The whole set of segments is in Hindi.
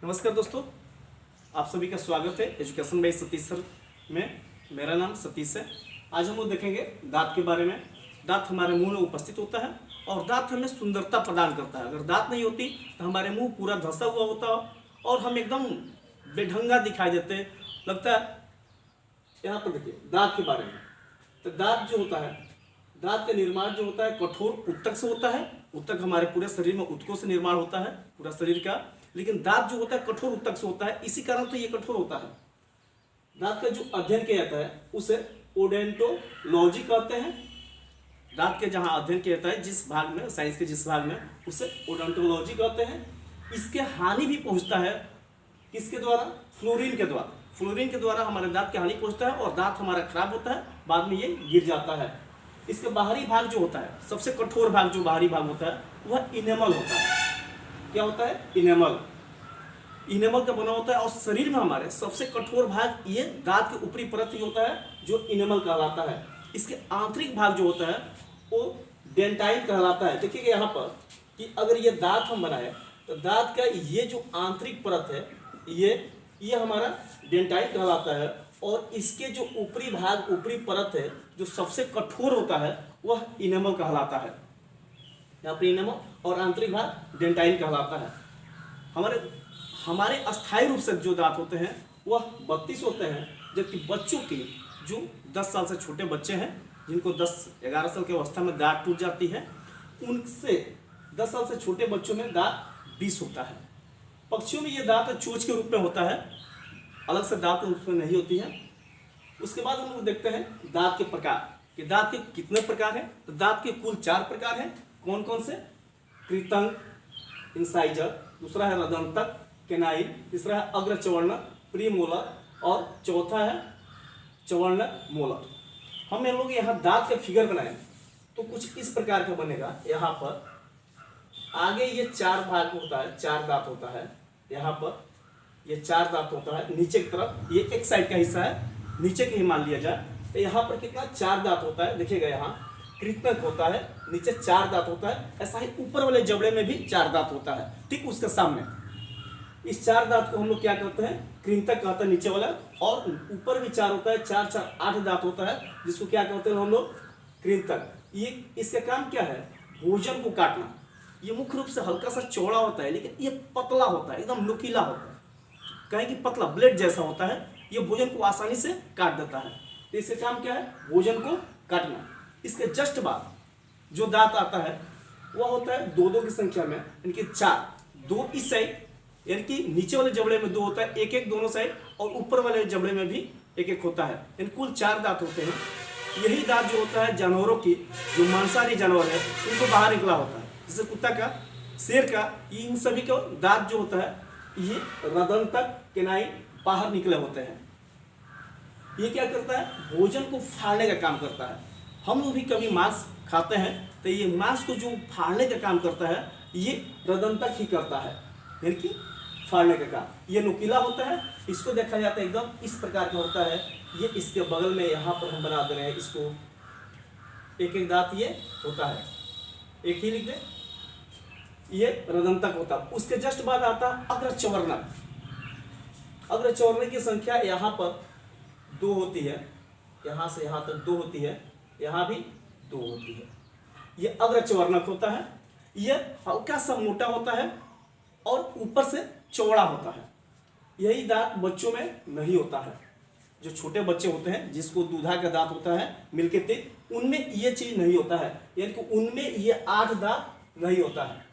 नमस्कार दोस्तों, आप सभी का स्वागत है एजुकेशन बाय सतीश सर में। मेरा नाम सतीश है। आज हम लोग देखेंगे दांत के बारे में। दांत हमारे मुंह में उपस्थित होता है और दांत हमें सुंदरता प्रदान करता है। अगर दांत नहीं होती तो हमारे मुंह पूरा धंसा हुआ होता और हम एकदम बेढंगा दिखाई देते लगता है। यहाँ पर देखिए दांत के बारे में। तो दांत जो होता है, दांत का निर्माण जो होता है कठोर ऊतक से होता है। ऊतक हमारे पूरे शरीर में ऊतकों से निर्माण होता है पूरा शरीर का, लेकिन दांत जो होता है कठोर ऊतक से होता है। इसी कारण तो ये कठोर होता है। दांत का जो अध्ययन किया जाता है उसे ओडोंटोलॉजी कहते हैं। दांत के जहाँ अध्ययन किया जाता है, जिस भाग में, साइंस के जिस भाग में, उसे ओडोंटोलॉजी कहते हैं। इसके हानि भी पहुंचता है किसके द्वारा? फ्लोरीन के द्वारा। फ्लोरीन के द्वारा हमारे दांत की हानि पहुंचता है और दांत हमारा खराब होता है, बाद में ये गिर जाता है। इसके बाहरी भाग जो होता है, सबसे कठोर भाग जो बाहरी भाग होता है वह इनेमल होता है। क्या होता है? इनेमल। इनेमल का बना होता है और शरीर में हमारे सबसे कठोर भाग ये दांत के ऊपरी परत ही होता है जो इनेमल कहलाता है। इसके आंतरिक भाग जो होता है वो डेंटाइन कहलाता है। देखिए यहाँ पर कि अगर ये दांत हम बनाए तो दांत का ये जो आंतरिक परत है ये हमारा डेंटाइन कहलाता है और इसके जो ऊपरी भाग, ऊपरी परत है जो सबसे कठोर होता है वह इनेमल कहलाता है। यहाँ पर इनेमल और आंतरिक भाग डेंटाइन कहलाता है। हमारे अस्थायी रूप से जो दांत होते हैं वह 32 होते हैं, जबकि बच्चों के जो 10 साल से छोटे बच्चे हैं, जिनको 10-11 साल की अवस्था में दांत टूट जाती है, उनसे 10 साल से छोटे बच्चों में दांत 20 होता है। पक्षियों में ये दांत चोंच के रूप में होता है, अलग से दांत उसमें नहीं होती है। उसके बाद हम लोग देखते हैं दांत के प्रकार कि दांत के कितने प्रकार हैं। तो दांत के कुल 4 प्रकार हैं। कौन कौन से? कृतंक, इंसाइजर, दूसरा है रदंतक, केनाइन, तीसरा है अग्रचवर्णक, प्रीमोलर और चौथा है चवर्णक मोलर। हम लोग यहाँ दांत का फिगर बनाए तो कुछ इस प्रकार का बनेगा। यहाँ पर आगे ये 4 भाग होता है, 4 दांत होता है। यहाँ पर ये 4 दांत होता है। नीचे की तरफ ये एक साइड का हिस्सा है, नीचे के ही मान लिया जाए तो यहाँ पर कितना? 4 दांत होता है। देखिएगा यहाँ कृतंक होता है, नीचे 4 दांत होता है। ऐसा ही ऊपर वाले जबड़े में भी 4 दांत होता है, ठीक उसके सामने। इस 4 दांत को हम लोग क्या कहते हैं? कृंतक कहते हैं नीचे वाला। और ऊपर भी 4 होता है, 4-4 8 दांत होता है, जिसको क्या कहते हैं हम लोग? कृंतक। ये इसका काम क्या है? भोजन को काटना। ये मुख्य रूप से हल्का सा चौड़ा होता है, लेकिन ये पतला होता है, एकदम नुकीला होता है, कहें कि पतला ब्लेड जैसा होता है। ये भोजन को आसानी से काट देता है। तो इसका काम क्या है? भोजन को काटना। इसके जस्ट बाद जो दांत आता है वह होता है 2-2 की संख्या में, इनके 4, 2 इस साइड, यानी कि नीचे वाले जबड़े में 2 होता है, 1-1 दोनों साइड, और ऊपर वाले जबड़े में भी 1-1 होता है। इन कुल 4 दांत होते हैं। यही दांत जो होता है जानवरों की, जो मांसाहारी जानवर है, उनको बाहर निकला होता है, जैसे कुत्ता का, शेर का, इन सभी का दांत जो होता है ये रदंतक, केनाइन बाहर निकले होते हैं। ये क्या करता है? भोजन को फाड़ने का काम करता है। हम लोग भी कभी मांस खाते हैं तो ये मांस को जो फाड़ने का काम करता है ये रदंतक ही करता है, यानी कि फाड़ने का काम। ये नुकीला होता है, इसको देखा जाता है एकदम इस प्रकार का होता है। ये इसके बगल में यहाँ पर हम बना दे रहे हैं इसको, 1-1 दांत ये होता है, एक ही लिख दे, ये रदंतक होता है। उसके जस्ट बाद आता है अग्रचवर्णक। अग्रचवर्णक की संख्या यहाँ पर 2 होती है, यहाँ से यहाँ तक 2 होती है, यहाँ भी 2 होती है। ये अग्रचवर्णक होता है। ये हल्का सा मोटा होता है और ऊपर से चौड़ा होता है। यही दांत बच्चों में नहीं होता है। जो छोटे बच्चे होते हैं, जिसको दूधा का दांत होता है मिल्की टीथ, उनमें ये चीज नहीं होता है, यानी कि उनमें ये 8 दांत नहीं होता है।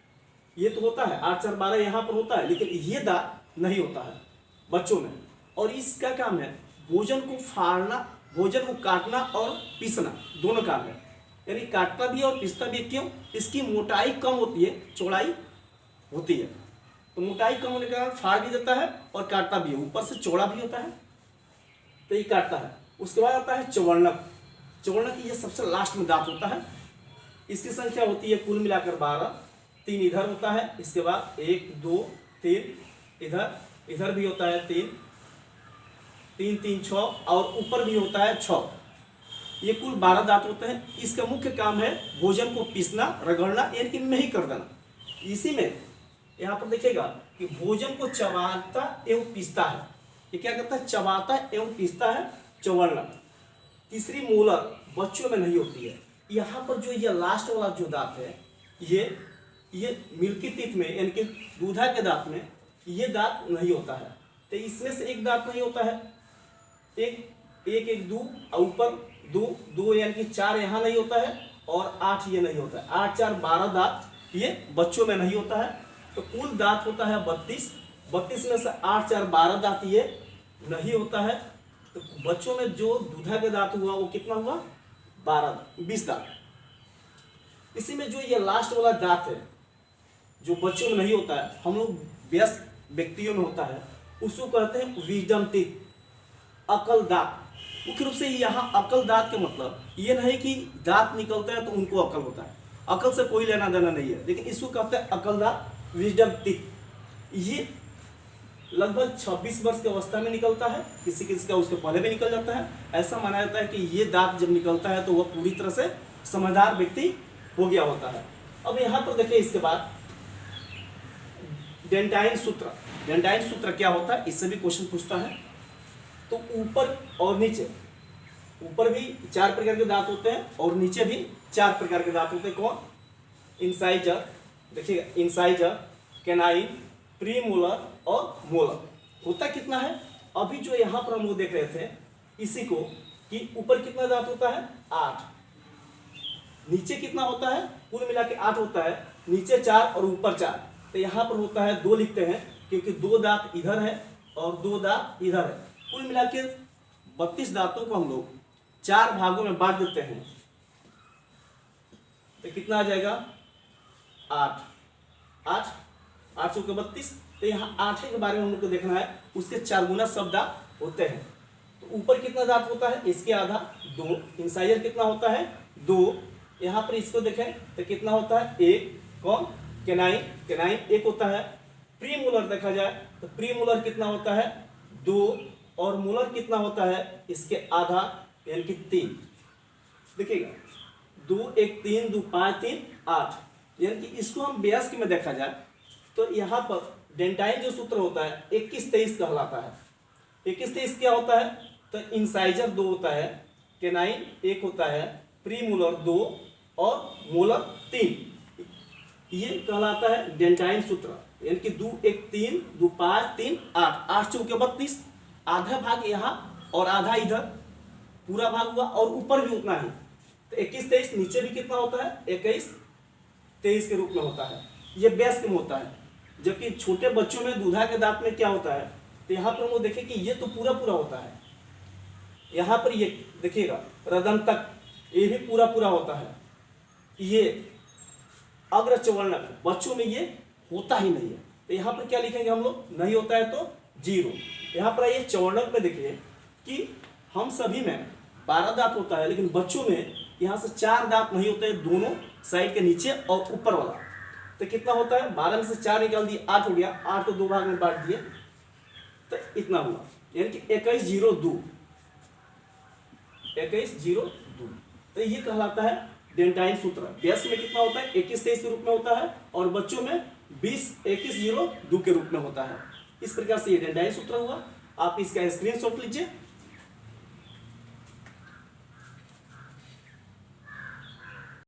ये तो होता है 8, 4, 12 यहाँ पर होता है, लेकिन ये दांत नहीं होता है बच्चों में। और इसका काम है भोजन को फाड़ना, भोजन को काटना और पीसना, दोनों काम है। यानी काटता भी है और पीसता भी है। क्यों? इसकी मोटाई कम होती है, चौड़ाई होती है। तो मोटाई कम होने के कारण फाड़ भी देता है और काटता भी है, ऊपर से चौड़ा भी होता है, तो ये काटता है। उसके बाद आता है चवर्णक। चवर्णक ये सबसे लास्ट में दांत होता है। इसकी संख्या होती है कुल मिलाकर 12, 3 इधर होता है, इसके बाद 1, 2, 3 इधर भी होता है 3, 3, 6 और ऊपर भी होता है 6। ये कुल 12 दांत होते हैं। इसका मुख्य काम है भोजन को पीसना, रगड़ना, यानी कि नहीं कर देना। इसी में यहाँ पर देखिएगा कि भोजन को चबाता एवं पीसता है। ये क्या करता है? चबाता एवं पीसता है, चौवर्ण। तीसरी मोलर बच्चों में नहीं होती है। यहाँ पर जो ये लास्ट वाला जो दांत है, ये मिल्की टीथ में यानी कि दूधा के दांत में ये दांत नहीं होता है। तो इसमें से एक दांत नहीं होता है, एक दो और ऊपर दो यानी कि 4 यहाँ नहीं होता है और 8 ये नहीं होता है। 8 4 12 दांत ये बच्चों में नहीं होता है। तो कुल दांत होता है 32 में से 8 4 12 दांत ये नहीं होता है। तो बच्चों में जो दूधा के दांत हुआ वो कितना हुआ? 20 दांत। इसी में जो ये लास्ट वाला दांत है जो बच्चों में नहीं होता है, हम लोग वयस्क व्यक्तियों में होता है, उसको कहते हैं विजडम टीथ, अकल दांत। मुख्य रूप से यहाँ अकल दांत का मतलब ये नहीं कि दांत निकलता है तो उनको अकल होता है, अकल से कोई लेना देना नहीं है, लेकिन इसको कहते हैं अकल दांत, विजडम टीथ। ये लगभग 26 वर्ष की अवस्था में निकलता है, किसी का उसके पहले भी निकल जाता है। ऐसा माना जाता है कि ये दांत जब निकलता है तो वह पूरी तरह से समझदार व्यक्ति हो गया होता है। अब यहाँ पर देखिए, इसके बाद डेंटाइन सूत्र। डेंटाइन सूत्र क्या होता है, इससे भी क्वेश्चन पूछता है। तो ऊपर और नीचे, ऊपर भी 4 प्रकार के दांत होते हैं और नीचे भी 4 प्रकार के दांत होते हैं। कौन? इंसाइजर, देखिएगा, इंसाइजर, कैनाइन, प्रीमोलर और मोलर। होता कितना है? अभी जो यहाँ पर हम लोग देख रहे थे इसी को, कि ऊपर कितना दांत होता है? 8। नीचे कितना होता है? कुल मिला के 8 होता है, नीचे 4 और ऊपर 4। तो यहाँ पर होता है 2 लिखते हैं क्योंकि 2 दांत इधर है और 2 दांत इधर है। कुल मिला के 32 दांतों को हम लोग 4 भागों में बांट देते हैं तो कितना आ जाएगा? 8 8 8 सौ के 32। तो यहाँ 8 के बारे में हम लोग को देखना है, उसके 4 गुना सब दांत होते हैं। तो ऊपर कितना दांत होता है? इसके आधा 2। इंसाइजर कितना होता है? 2। यहाँ पर इसको देखें तो कितना होता है? 1। कौन? कैनाइन, कैनाइन 1 होता है। प्रीमोलर देखा जाए तो प्रीमोलर कितना होता है? 2। और मोलर कितना होता है? इसके आधा यानी कि 3। देखिएगा, 2 1 3 2 5 3 8, यानी कि इसको हम वयस्क में देखा जाए तो यहाँ पर डेंटाइन जो सूत्र होता है 21-23 कहलाता है। 21-23 क्या होता है? तो इंसाइजर 2 होता है, कैनाइन 1 होता है, प्रीमोलर 2 और मोलर 3। ये कहलाता है डेंटाइन सूत्र, यानी कि 2 1 3 2 5 3 8, 8 चौके 32। आधा भाग यहाँ और आधा इधर, पूरा भाग हुआ और ऊपर भी उतना ही। तो 21-23 नीचे भी कितना होता है? 21-23 के रूप में होता है। ये वयस्क में होता है। जबकि छोटे बच्चों में दूधा के दांत में क्या होता है? तो यहाँ पर हम लोग देखें कि ये तो पूरा होता है। यहाँ पर ये देखिएगा रदन तक ये भी पूरा होता है। ये अग्र चौवर्णक, बच्चों में ये होता ही नहीं है। तो यहाँ पर क्या लिखेंगे हम लोग? नहीं होता है तो 0। यहाँ पर ये चौवर्णक में देखिए कि हम सभी में 12 दांत होता है, लेकिन बच्चों में यहाँ से 4 दांत नहीं होते हैं, दोनों साइड के नीचे और ऊपर वाला। तो कितना होता है? 12 में से 4 निकाल दिए, 8 हो गया। 8 को 2 भाग में बांट दिए तो इतना हुआ, यानी कि 21-0-2, 21-0-2। तो ये कहलाता है डेंटाइन सूत्र। वयस्क में कितना होता है? 21-23 के रूप में होता है और बच्चों में 20-21-0-2 के रूप में होता है। इस प्रकार से ये डेंटाइन सूत्र हुआ। आप इसका स्क्रीनशॉट लीजिए